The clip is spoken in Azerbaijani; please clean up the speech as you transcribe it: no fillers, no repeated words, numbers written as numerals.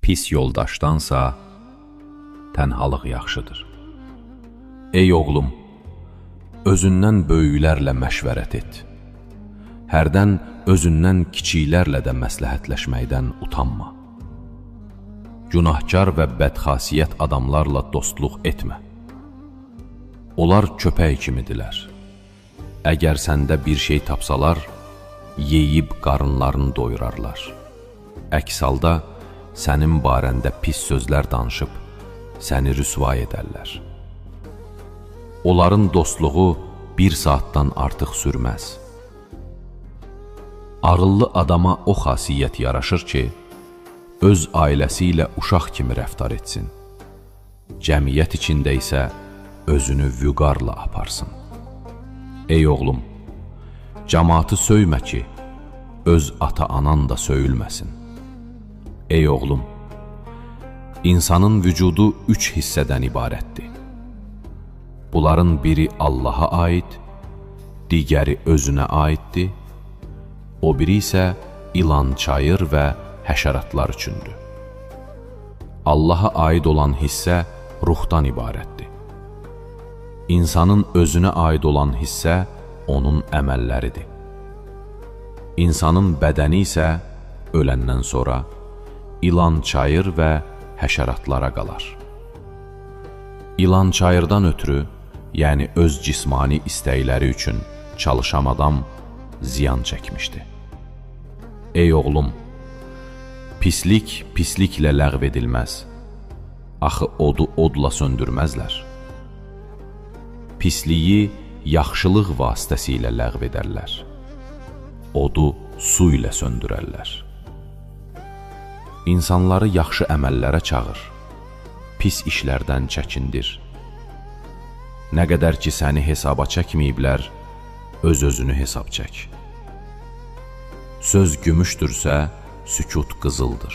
Pis yoldaşdansa tənhalıq yaxşıdır. Ey oğlum, özündən böyüklərlə məşvərət et. Hərdən özündən kiçiklərlə də məsləhətləşməkdən utanma. Günahkar və bədxasiyyət adamlarla dostluq etmə. Onlar köpək kimidirlər. Əgər səndə bir şey tapsalar, yeyib qarınlarını doyurarlar. Əks halda sənin barəndə pis sözlər danışıb, səni rüsva edərlər. Onların dostluğu bir saatdan artıq sürməz. Ağıllı adama o xasiyyət yaraşır ki, öz ailəsi ilə uşaq kimi rəftar etsin. Cəmiyyət içində isə özünü vüqarla aparsın. Ey oğlum, cəmaatı söymə ki, öz ata-anan da söyülməsin. Ey oğlum, insanın vücudu 3 hissədən ibarətdir. Bunların biri Allaha aid, digəri özünə aiddir, o biri isə ilan, çayır və həşəratlar üçündür. Allaha aid olan hissə ruhdan ibarətdir. İnsanın özünə aid olan hissə onun əməlləridir. İnsanın bədəni isə öləndən sonra ilan, çayır və həşəratlara qalar. İlan, çayırdan ötürü, yəni öz cismani istəkləri üçün çalışan adam ziyan çəkmişdi. Ey oğlum, pislik pisliklə ləğv edilməz. Axı odu odla söndürməzlər. Pisliyi yaxşılıq vasitəsilə ləğv edərlər. Odu su ilə söndürərlər. İnsanları yaxşı əməllərə çağır, pis işlərdən çəkindir. Nə qədər ki səni hesaba çəkməyiblər, öz-özünü hesab çək. Söz gümüşdürsə, sükut qızıldır.